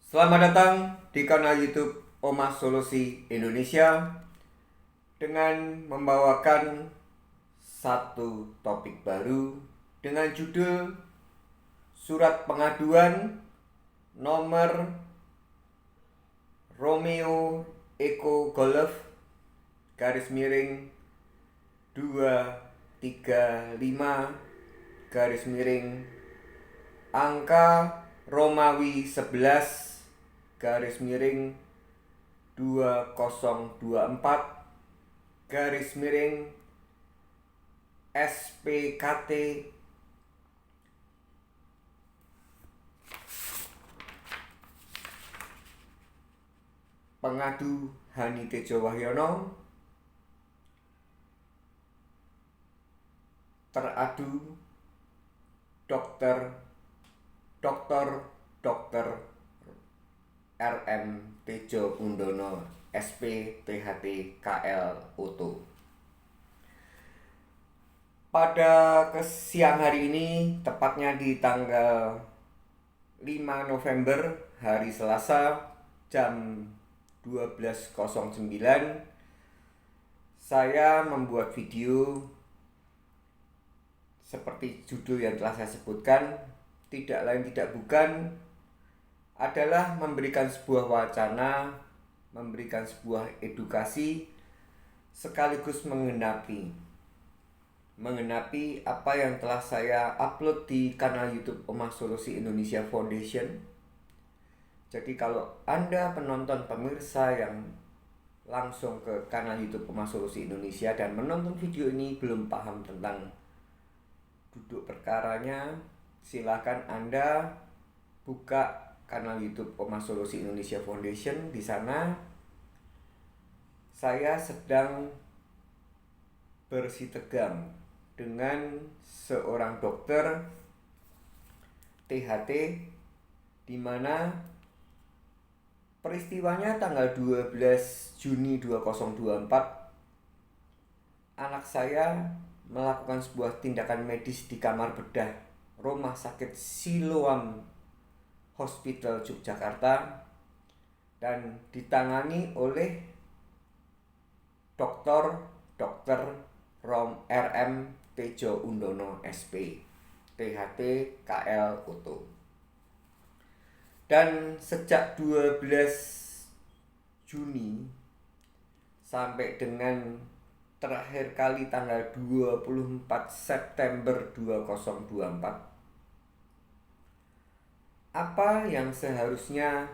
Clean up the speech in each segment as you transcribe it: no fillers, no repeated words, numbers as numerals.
Selamat datang di kanal YouTube Oma Solusi Indonesia dengan membawakan satu topik baru dengan judul Surat Pengaduan nomor Romeo Echo Golf garis miring 235 garis miring angka Romawi 11 garis miring 2024 garis miring SPKT pengadu Hani Tejo Wahyono teradu Dokter RM Tejo Undono SP THT KL Utu. Pada siang hari ini, tepatnya di tanggal 5 November hari Selasa jam 12.09, saya membuat video seperti judul yang telah saya sebutkan, tidak lain tidak bukan adalah memberikan sebuah wacana, memberikan sebuah edukasi, sekaligus mengenapi apa yang telah saya upload di kanal YouTube Oma Solusi Indonesia Foundation. Jadi kalau Anda penonton pemirsa yang langsung ke kanal YouTube Oma Solusi Indonesia dan menonton video ini belum paham tentang duduk perkaranya, silakan Anda buka kanal YouTube Oma Solusi Indonesia Foundation. Di sana saya sedang bersitegang dengan seorang dokter THT, di mana peristiwanya tanggal 12 Juni 2024 anak saya melakukan sebuah tindakan medis di kamar bedah Rumah Sakit Siloam Hospital Yogyakarta dan ditangani oleh Dokter RM Tejo Undono SP THT KL Utu. Dan sejak 12 Juni sampai dengan terakhir kali tanggal 24 September 2024, apa yang seharusnya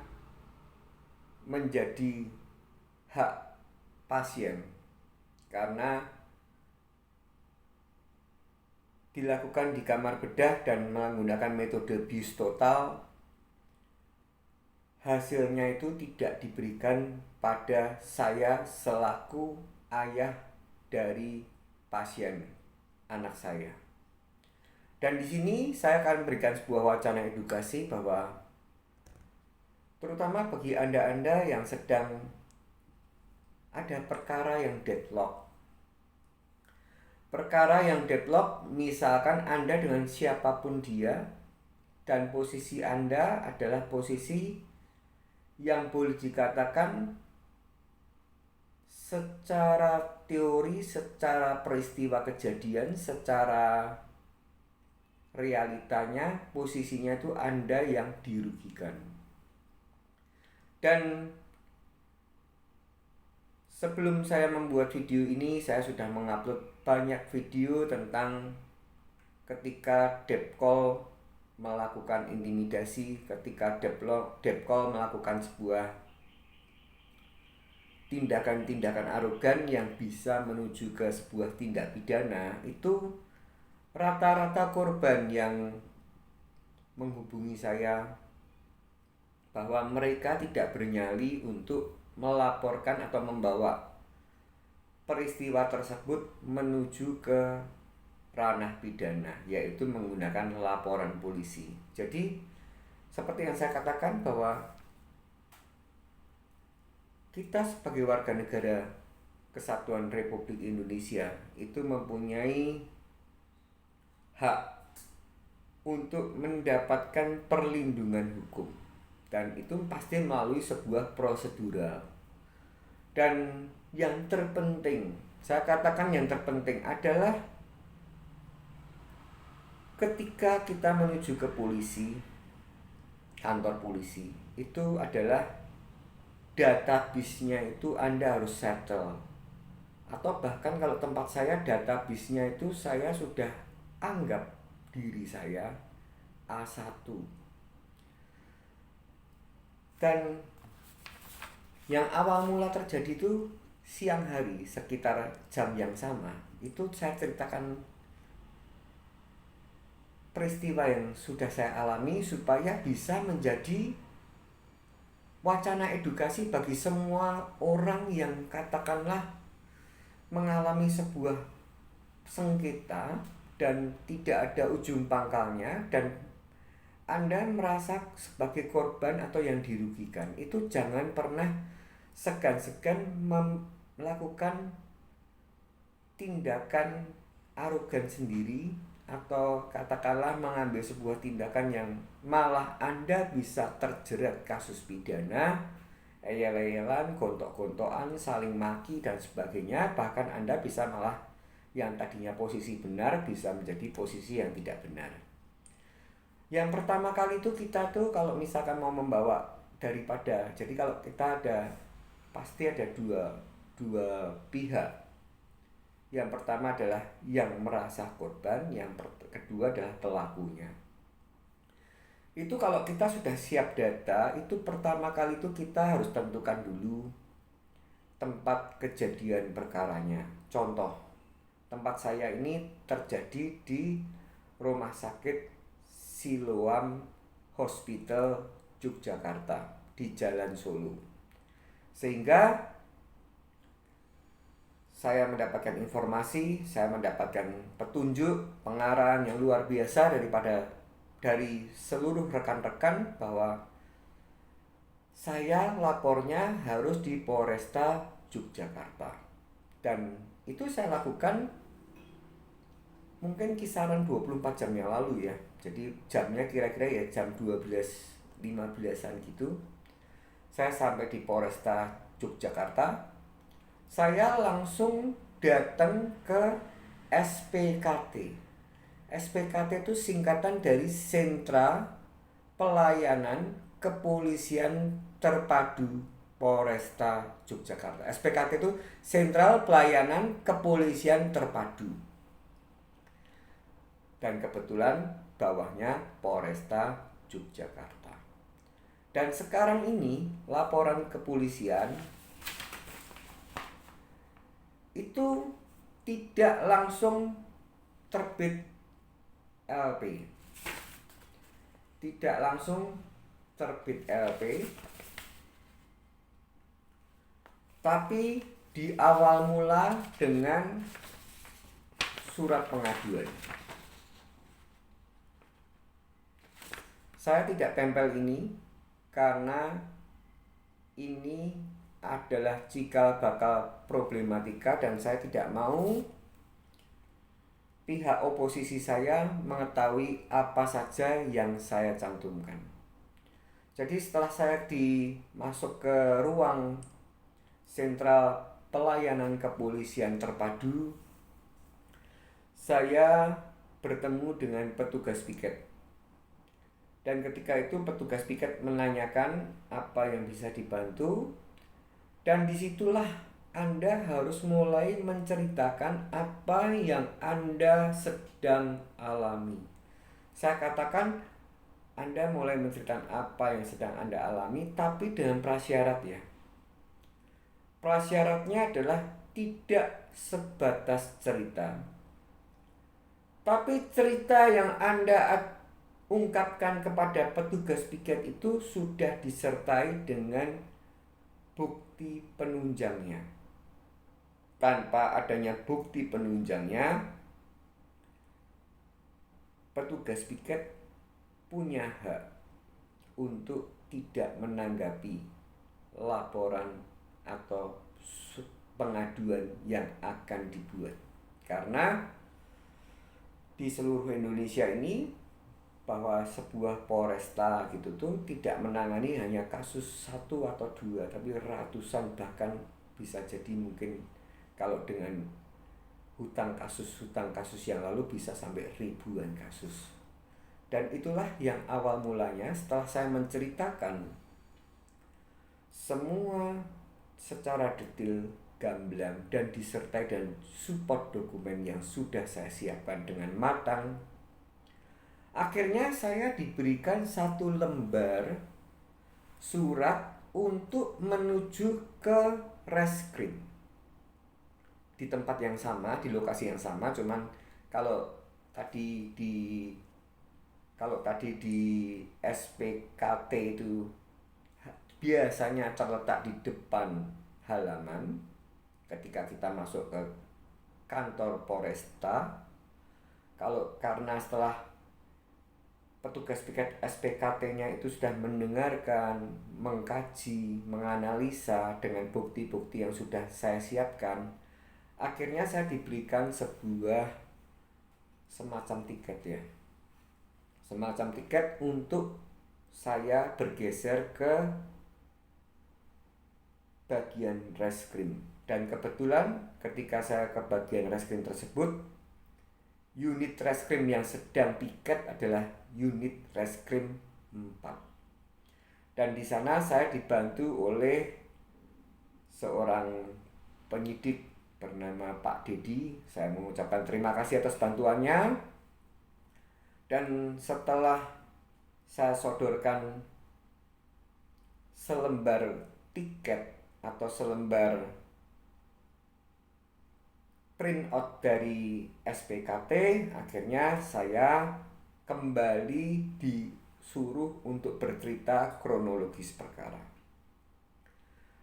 menjadi hak pasien karena dilakukan di kamar bedah dan menggunakan metode bius total, hasilnya itu tidak diberikan pada saya selaku ayah dari pasien anak saya. Dan di sini saya akan berikan sebuah wacana edukasi bahwa terutama bagi Anda-Anda yang sedang ada perkara yang deadlock. Perkara yang deadlock, misalkan Anda dengan siapapun dia dan posisi Anda adalah posisi yang boleh dikatakan secara teori, secara peristiwa kejadian, secara realitanya posisinya itu Anda yang dirugikan. Dan sebelum saya membuat video ini, saya sudah mengupload banyak video tentang ketika Depkol melakukan intimidasi, ketika Depkol melakukan sebuah tindakan-tindakan arogan yang bisa menuju ke sebuah tindak pidana. Itu rata-rata korban yang menghubungi saya bahwa mereka tidak bernyali untuk melaporkan atau membawa peristiwa tersebut menuju ke ranah pidana, yaitu menggunakan laporan polisi. Jadi seperti yang saya katakan bahwa kita sebagai warga negara Kesatuan Republik Indonesia itu mempunyai hak untuk mendapatkan perlindungan hukum. dan itu pasti melalui sebuah prosedural. Dan yang terpenting, saya katakan yang terpenting adalah ketika kita menuju ke polisi, kantor polisi, itu adalah database-nya itu Anda harus settle. Atau bahkan kalau tempat saya, database-nya itu saya sudah anggap diri saya A1. Dan yang awal mula terjadi itu siang hari sekitar jam yang sama. Itu saya ceritakan peristiwa yang sudah saya alami supaya bisa menjadi wacana edukasi bagi semua orang yang katakanlah mengalami sebuah sengketa dan tidak ada ujung pangkalnya, dan Anda merasa sebagai korban atau yang dirugikan. Itu jangan pernah segan-segan melakukan tindakan arogan sendiri, atau katakanlah mengambil sebuah tindakan yang malah Anda bisa terjerat kasus pidana, eyel-eyelan, gontok-gontokan, saling maki dan sebagainya. Bahkan Anda bisa malah yang tadinya posisi benar bisa menjadi posisi yang tidak benar. Yang pertama kali itu kita tuh kalau misalkan mau membawa daripada, jadi kalau kita ada pasti ada dua pihak. Yang pertama adalah yang merasa korban, yang kedua adalah pelakunya. Itu kalau kita sudah siap data, itu pertama kali itu kita harus tentukan dulu tempat kejadian perkaranya. Contoh, tempat saya ini terjadi di Rumah Sakit Siloam Hospital Yogyakarta di Jalan Solo. Sehingga saya mendapatkan informasi, saya mendapatkan petunjuk, pengarahan yang luar biasa dari seluruh rekan-rekan bahwa saya lapornya harus di Polresta Yogyakarta. Dan itu saya lakukan mungkin kisaran 24 jam yang lalu ya. Jadi jamnya kira-kira ya jam 12.15-an gitu. Saya sampai di Polresta Yogyakarta. Saya langsung datang ke SPKT. SPKT itu singkatan dari Sentra Pelayanan Kepolisian Terpadu Polresta Yogyakarta. SPKT itu Sentral Pelayanan Kepolisian Terpadu. Dan kebetulan bawahnya Polresta Yogyakarta. Dan sekarang ini laporan kepolisian itu tidak langsung terbit LP. Tidak langsung terbit LP. Tapi di awal mula dengan surat pengaduan. Saya tidak tempel ini karena ini adalah cikal bakal problematika dan saya tidak mau pihak oposisi saya mengetahui apa saja yang saya cantumkan. Jadi setelah saya masuk ke ruang Sentral Pelayanan Kepolisian Terpadu, saya bertemu dengan petugas piket. Dan ketika itu petugas piket menanyakan apa yang bisa dibantu. Dan disitulah Anda harus mulai menceritakan apa yang Anda sedang alami. Saya katakan Anda mulai menceritakan apa yang sedang Anda alami, tapi dengan prasyarat ya. Prasyaratnya adalah tidak sebatas cerita, tapi cerita yang Anda ungkapkan kepada petugas piket itu sudah disertai dengan bukti penunjangnya. Tanpa adanya bukti penunjangnya, petugas piket punya hak untuk tidak menanggapi laporan atau pengaduan yang akan dibuat. Karena di seluruh Indonesia ini bahwa sebuah Polresta gitu tuh tidak menangani hanya kasus satu atau dua, tapi ratusan, bahkan bisa jadi mungkin kalau dengan hutang kasus yang lalu bisa sampai ribuan kasus. Dan itulah yang awal mulanya setelah saya menceritakan semua secara detail, gamblang, dan disertai dan support dokumen yang sudah saya siapkan dengan matang. Akhirnya saya diberikan satu lembar surat untuk menuju ke reskrim di tempat yang sama, di lokasi yang sama. Cuman kalau tadi di SPKT itu biasanya terletak di depan halaman ketika kita masuk ke kantor Polresta. Karena setelah petugas SPKT-nya itu sudah mendengarkan, mengkaji, menganalisa dengan bukti-bukti yang sudah saya siapkan, akhirnya saya diberikan sebuah semacam tiket ya. Semacam tiket untuk saya bergeser ke bagian reskrim. Dan kebetulan ketika saya ke bagian reskrim tersebut, unit reskrim yang sedang piket adalah unit reskrim 4. Dan di sana saya dibantu oleh seorang penyidik bernama Pak Dedi. Saya mengucapkan terima kasih atas bantuannya. Dan setelah saya sodorkan selembar tiket atau selembar print out dari SPKT, akhirnya saya kembali disuruh untuk bercerita kronologis perkara.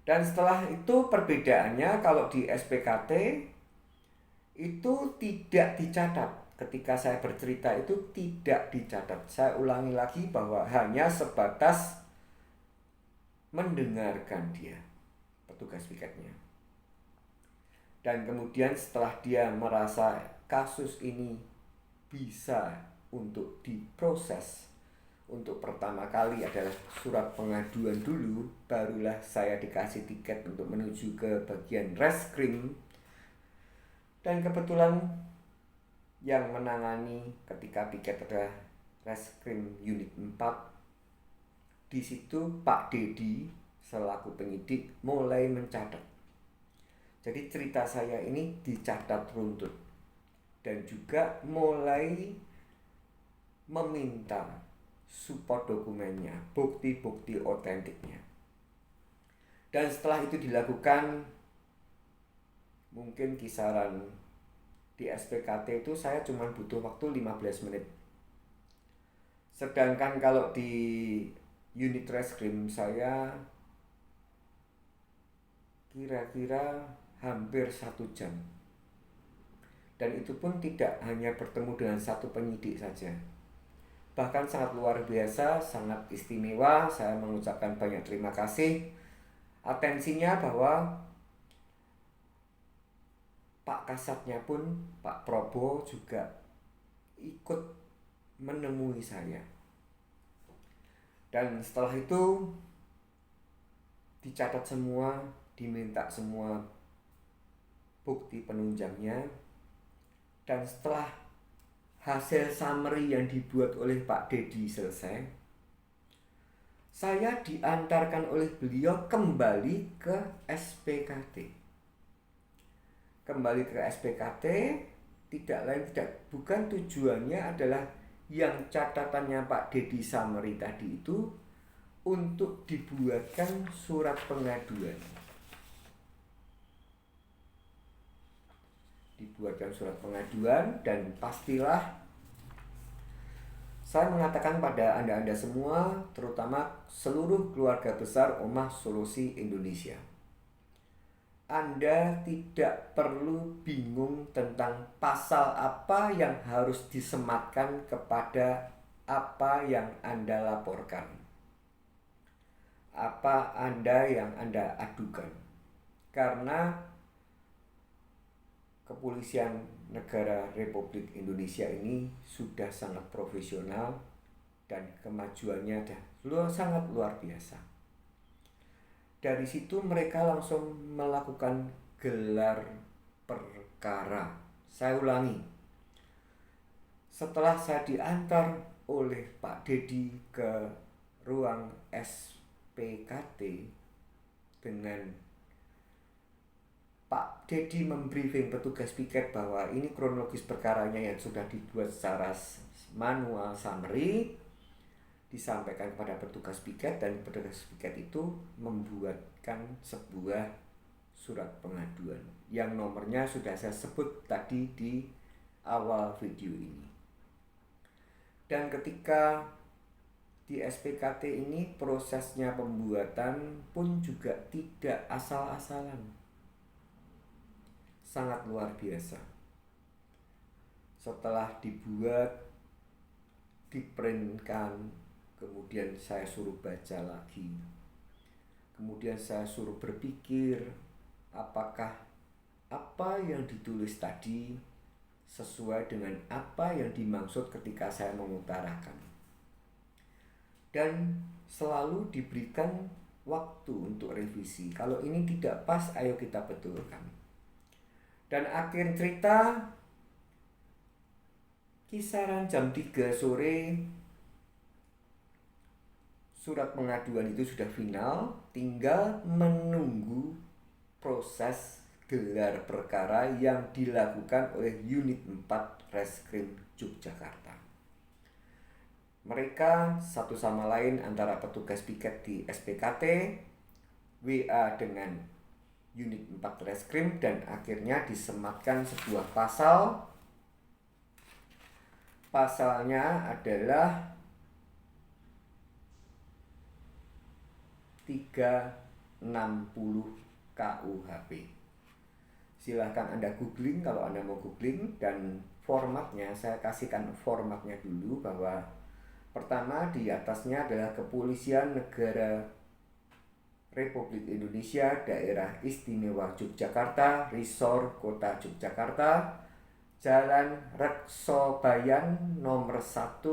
Dan setelah itu perbedaannya, kalau di SPKT itu tidak dicatat. Ketika saya bercerita itu tidak dicatat. Saya ulangi lagi bahwa hanya sebatas mendengarkan dia, petugas piketnya. Dan kemudian setelah dia merasa kasus ini bisa untuk diproses, untuk pertama kali adalah surat pengaduan dulu, barulah saya dikasih tiket untuk menuju ke bagian reskrim. Dan kebetulan yang menangani ketika piket adalah reskrim unit 4. Di situ Pak Dedi selaku penyidik mulai mencatat. Jadi cerita saya ini dicatat runtut dan juga mulai meminta support dokumennya, bukti-bukti otentiknya. Dan setelah itu dilakukan, mungkin kisaran di SPKT itu saya cuma butuh waktu 15 menit. Sedangkan kalau di unit reskrim saya kira-kira hampir 1 jam. Dan itu pun tidak hanya bertemu dengan satu penyidik saja. Bahkan sangat luar biasa, sangat istimewa. Saya mengucapkan banyak terima kasih atensinya, bahwa Pak Kasatnya pun, Pak Probo juga ikut menemui saya. Dan setelah itu dicatat semua, diminta semua bukti penunjangnya. Dan setelah hasil summary yang dibuat oleh Pak Dedi selesai, saya diantarkan oleh beliau kembali ke SPKT. Kembali ke SPKT tidak lain bukan tujuannya adalah yang catatannya Pak Dedi summary tadi itu untuk dibuatkan surat pengaduan. Dibuatkan surat pengaduan, dan pastilah saya mengatakan pada Anda semua, terutama seluruh keluarga besar Omah Solusi Indonesia, Anda tidak perlu bingung tentang pasal apa yang harus disematkan kepada apa yang Anda laporkan, apa yang Anda adukan. Karena Kepolisian Negara Republik Indonesia ini sudah sangat profesional dan kemajuannya sangat luar biasa. Dari situ mereka langsung melakukan gelar perkara. Saya ulangi, setelah saya diantar oleh Pak Dedi ke ruang SPKT dengan Pak Dedi membriefing petugas piket bahwa ini kronologis perkaranya yang sudah dibuat secara manual summary, disampaikan kepada petugas piket, dan petugas piket itu membuatkan sebuah surat pengaduan yang nomornya sudah saya sebut tadi di awal video ini. Dan ketika di SPKT ini prosesnya pembuatan pun juga tidak asal-asalan, sangat luar biasa. Setelah dibuat, diprintkan, kemudian saya suruh baca lagi, kemudian saya suruh berpikir apakah apa yang ditulis tadi sesuai dengan apa yang dimaksud ketika saya mengutarakan. Dan selalu diberikan waktu untuk revisi. Kalau ini tidak pas, ayo kita betulkan. Dan akhir cerita, kisaran jam 3 sore, surat pengaduan itu sudah final, tinggal menunggu proses gelar perkara yang dilakukan oleh Unit 4 Reskrim Yogyakarta. Mereka satu sama lain antara petugas piket di SPKT, WA dengan Unit 4 Reskrim, dan akhirnya disematkan sebuah pasal. Pasalnya adalah 360 KUHP. Silahkan Anda googling kalau Anda mau googling, dan formatnya saya kasihkan formatnya dulu, bahwa pertama di atasnya adalah Kepolisian Negara Republik Indonesia Daerah Istimewa Yogyakarta, Resor Kota Yogyakarta, Jalan Reksobayan nomor 1,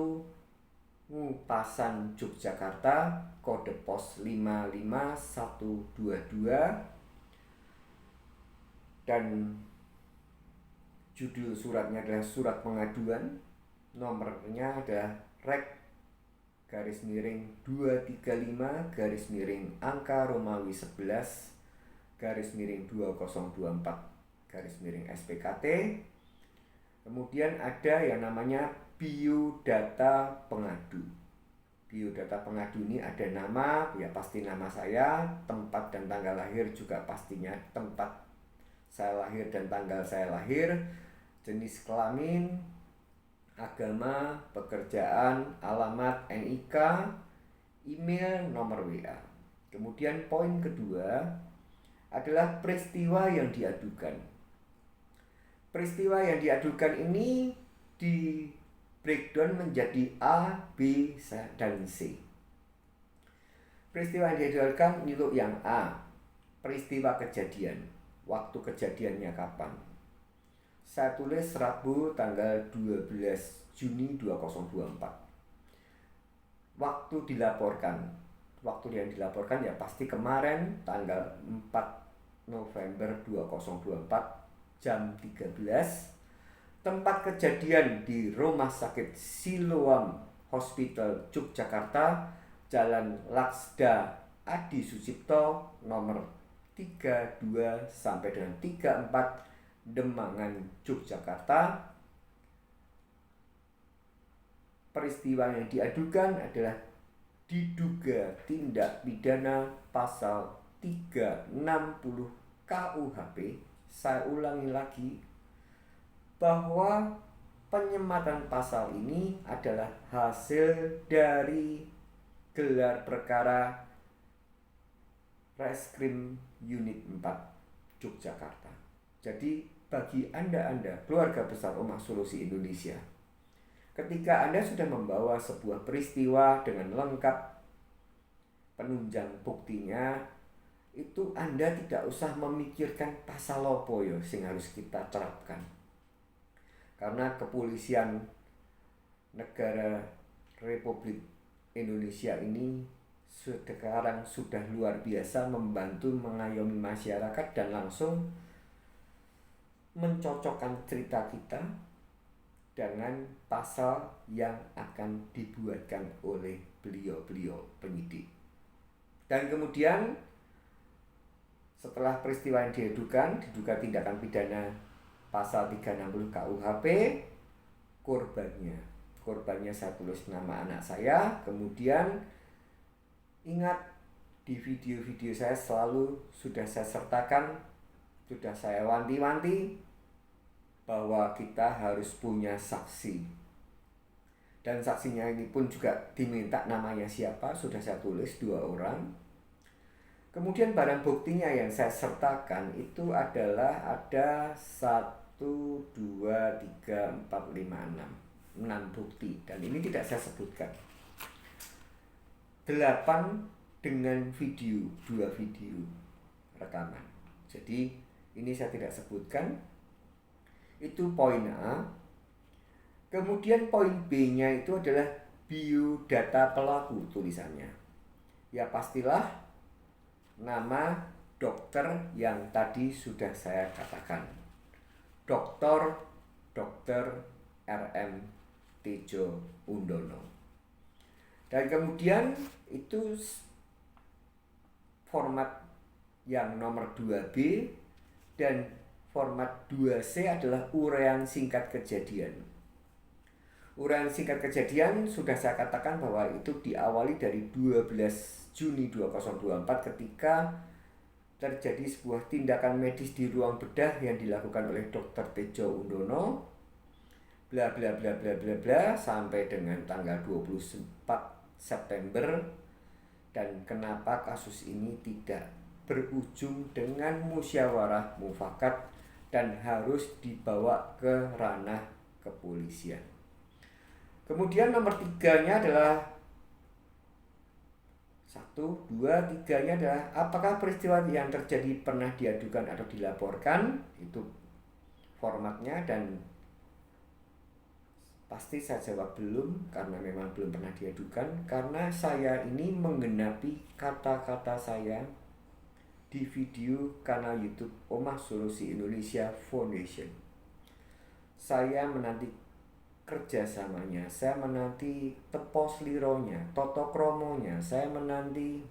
Ngupasan Yogyakarta, kode pos 55122, dan judul suratnya adalah surat pengaduan. Nomornya adalah Rek _235 angka Romawi 11 2024 SPKT. Kemudian ada yang namanya biodata pengadu. Biodata pengadu ini ada nama, ya pasti nama saya, tempat dan tanggal lahir juga pastinya tempat saya lahir dan tanggal saya lahir, jenis kelamin, agama, pekerjaan, alamat, NIK, email, nomor WA. Kemudian poin kedua adalah peristiwa yang diadukan. Peristiwa yang diadukan ini di breakdown menjadi A, B, dan C. Peristiwa yang diadukan untuk yang A, peristiwa kejadian. Waktu kejadiannya kapan? Saya tulis Rabu tanggal 12 Juni 2024. Waktu yang dilaporkan ya pasti kemarin tanggal 4 November 2024 jam 13. Tempat kejadian di Rumah Sakit Siloam Hospital Yogyakarta, Jalan Laksda Adi Sucipto nomor 32 sampai dengan 34 Demangan, Yogyakarta. Peristiwa yang diadukan adalah diduga tindak pidana pasal 360 KUHP. Saya ulangi lagi bahwa penyematan pasal ini adalah hasil dari gelar perkara Reskrim Unit 4 Yogyakarta. Jadi bagi Anda keluarga besar Omah Solusi Indonesia, ketika Anda sudah membawa sebuah peristiwa dengan lengkap penunjang buktinya, itu Anda tidak usah memikirkan pasal apa ya sing harus kita terapkan. Karena Kepolisian Negara Republik Indonesia ini sekarang sudah luar biasa membantu mengayomi masyarakat dan langsung mencocokkan cerita kita dengan pasal yang akan dibuatkan oleh beliau-beliau penyidik. Dan kemudian setelah peristiwa yang diduga tindakan pidana pasal 360 KUHP, korbannya saya tulis nama anak saya. Kemudian ingat, di video-video saya selalu sudah saya sertakan, sudah saya wanti-wanti bahwa kita harus punya saksi. Dan saksinya ini pun juga diminta namanya siapa, sudah saya tulis 2 orang. Kemudian barang buktinya yang saya sertakan itu adalah ada 1, 2, 3, 4, 5, 6 bukti. Dan ini tidak saya sebutkan. 8 dengan video, 2 video rekaman. Jadi ini saya tidak sebutkan. Itu poin A. Kemudian poin B-nya itu adalah biodata pelaku tulisannya. Ya pastilah nama dokter yang tadi sudah saya katakan. Dr. RM Tejo Undono. Dan kemudian itu format yang nomor 2B dan format 2C adalah uraian singkat kejadian. Uraian singkat kejadian sudah saya katakan bahwa itu diawali dari 12 Juni 2024 ketika terjadi sebuah tindakan medis di ruang bedah yang dilakukan oleh Dr. Tejo Undono, bla bla bla bla bla bla, sampai dengan tanggal 24 September. Dan kenapa kasus ini tidak berujung dengan musyawarah mufakat dan harus dibawa ke ranah kepolisian. Kemudian nomor 3-nya adalah 1, 2, 3-nya adalah apakah peristiwa yang terjadi pernah diadukan atau dilaporkan. Itu formatnya, dan pasti saya jawab belum, karena memang belum pernah diadukan, karena saya ini menggenapi kata-kata saya di video kanal YouTube Omah Solusi Indonesia Foundation. Saya menanti kerjasamanya, saya menanti tepos lironya, toto kromonya, saya menanti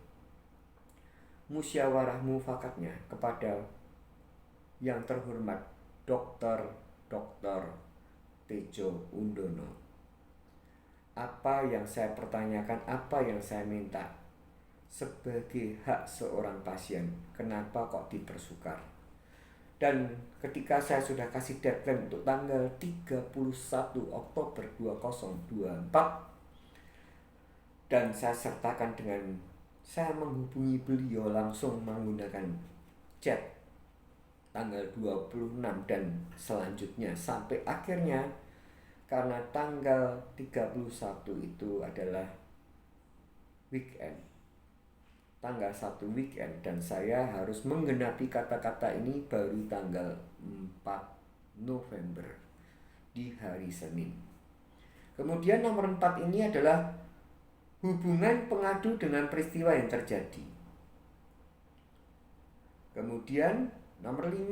musyawarah mufakatnya kepada yang terhormat Dr. Tejo Undono. Apa yang saya pertanyakan, apa yang saya minta sebagai hak seorang pasien, kenapa kok dipersukar? Dan ketika saya sudah kasih deadline untuk tanggal 31 Oktober 2024, dan saya sertakan dengan saya menghubungi beliau langsung menggunakan chat tanggal 26 dan selanjutnya sampai akhirnya, karena tanggal 31 itu adalah weekend, tanggal 1 weekend, dan saya harus menggenapi kata-kata ini baru tanggal 4 November di hari Senin. Kemudian nomor 4 ini adalah hubungan pengadu dengan peristiwa yang terjadi. Kemudian nomor 5,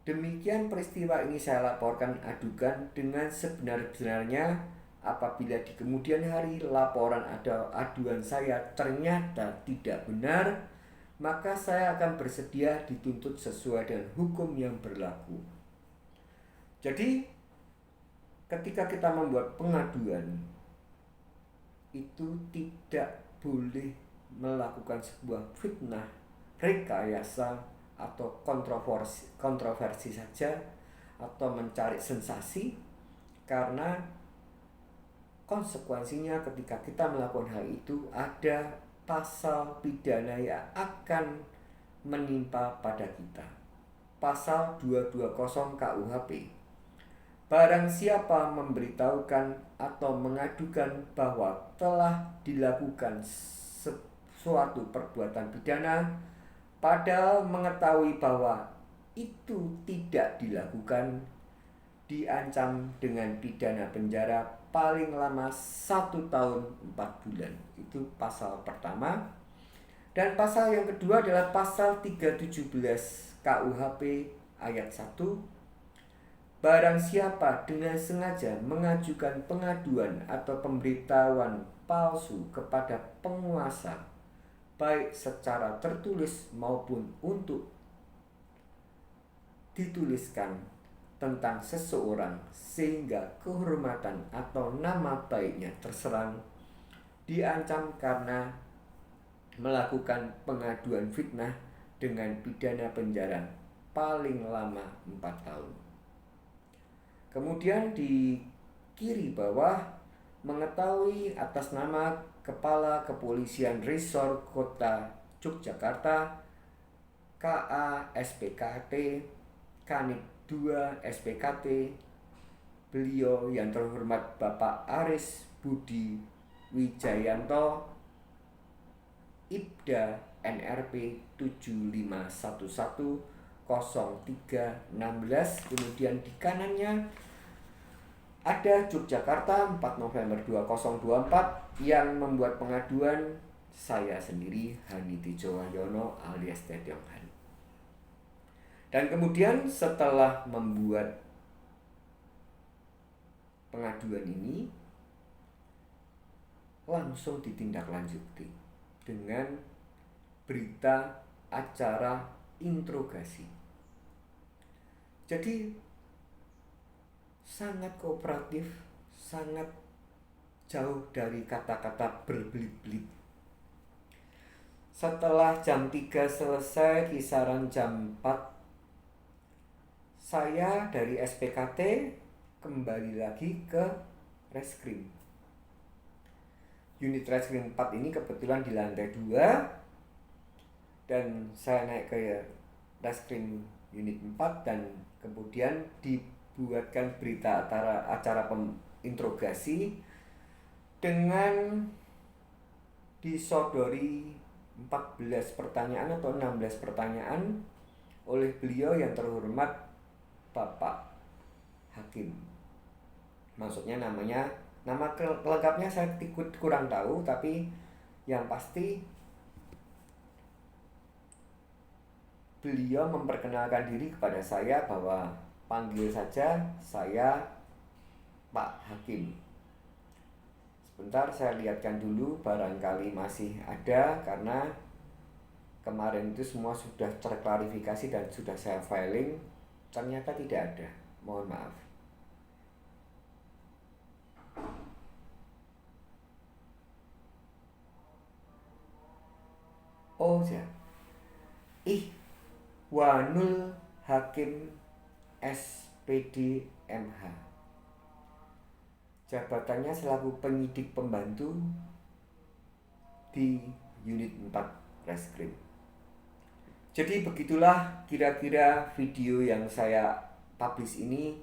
demikian peristiwa ini saya laporkan adukan dengan sebenar-benarnya. Apabila di kemudian hari laporan atau aduan saya ternyata tidak benar, maka saya akan bersedia dituntut sesuai dengan hukum yang berlaku. Jadi ketika kita membuat pengaduan, itu tidak boleh melakukan sebuah fitnah, rekayasa, atau kontroversi saja, atau mencari sensasi, karena konsekuensinya ketika kita melakukan hal itu ada pasal pidana yang akan menimpa pada kita. Pasal 220 KUHP. Barang siapa memberitahukan atau mengadukan bahwa telah dilakukan suatu perbuatan pidana padahal mengetahui bahwa itu tidak dilakukan, diancam dengan pidana penjara paling lama 1 tahun 4 bulan. Itu pasal pertama. Dan pasal yang kedua adalah pasal 317 KUHP ayat 1. Barang siapa dengan sengaja mengajukan pengaduan atau pemberitahuan palsu kepada penguasa, baik secara tertulis maupun untuk dituliskan tentang seseorang sehingga kehormatan atau nama baiknya terserang, diancam karena melakukan pengaduan fitnah dengan pidana penjara paling lama 4 tahun. Kemudian di kiri bawah, mengetahui atas nama Kepala Kepolisian Resor Kota Yogyakarta, KA SPKT, Kanit 2 SPKT, beliau yang terhormat Bapak Aris Budi Wijayanto, IPDA NRP 75110316. Kemudian di kanannya ada Yogyakarta 4 November 2024 yang membuat pengaduan saya sendiri, Haniti Jowahyono alias Tetiong Han. Dan kemudian setelah membuat pengaduan ini langsung ditindaklanjuti dengan berita acara interogasi. Jadi sangat kooperatif, sangat jauh dari kata-kata berbelit-belit. Setelah jam 3 selesai, kisaran jam 4, saya dari SPKT kembali lagi ke Reskrim. Unit Reskrim 4 ini kebetulan di lantai 2, dan saya naik ke Reskrim Unit 4 dan kemudian dibuatkan berita acara interogasi dengan disodori 14 pertanyaan atau 16 pertanyaan oleh beliau yang terhormat Bapak Hakim. Maksudnya nama lengkapnya saya kurang tahu, tapi yang pasti beliau memperkenalkan diri kepada saya bahwa panggil saja saya Pak Hakim. Sebentar saya lihatkan dulu, barangkali masih ada, karena kemarin itu semua sudah terklarifikasi dan sudah saya filing. Ternyata tidak ada, mohon maaf. Oh ya, Ihwanul Hakim SPD MH. Jabatannya selaku penyidik pembantu di Unit 4 Reskrim. Jadi begitulah kira-kira video yang saya publish ini,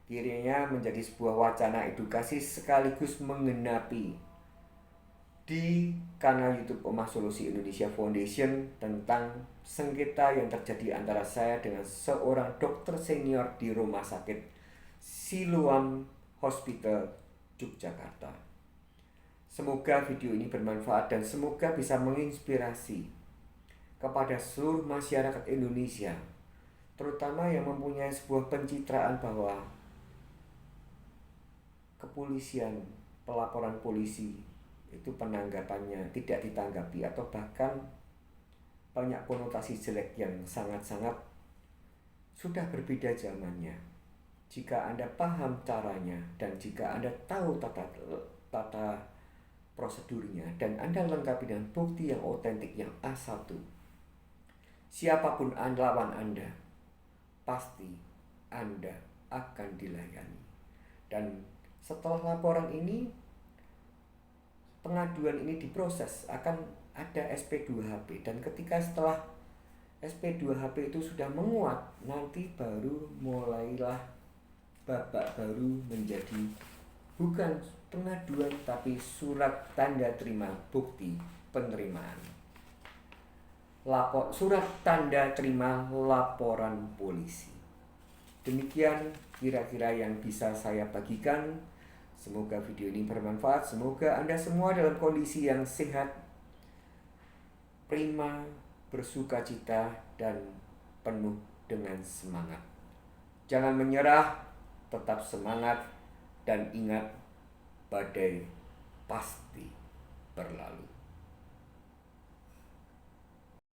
kiranya menjadi sebuah wacana edukasi sekaligus menggenapi di kanal YouTube Omah Solusi Indonesia Foundation tentang sengketa yang terjadi antara saya dengan seorang dokter senior di Rumah Sakit Siloam Hospital Yogyakarta. Semoga video ini bermanfaat dan semoga bisa menginspirasi kepada seluruh masyarakat Indonesia, terutama yang mempunyai sebuah pencitraan bahwa kepolisian, pelaporan polisi itu penanggapannya tidak ditanggapi atau bahkan banyak konotasi jelek yang sangat-sangat sudah berbeda zamannya. Jika Anda paham caranya dan jika Anda tahu tata prosedurnya dan Anda lengkapi dengan bukti yang otentik yang A1, siapapun lawan Anda, pasti Anda akan dilayani. Dan setelah laporan ini, pengaduan ini diproses, akan ada SP2HP. Dan ketika setelah SP2HP itu sudah menguat, nanti baru mulailah babak baru menjadi bukan pengaduan tapi surat tanda terima bukti penerimaan. Surat tanda terima laporan polisi. Demikian kira-kira yang bisa saya bagikan. Semoga video ini bermanfaat. Semoga Anda semua dalam kondisi yang sehat, prima, bersuka cita, dan penuh dengan semangat. Jangan menyerah, tetap semangat, dan ingat, badai pasti berlalu.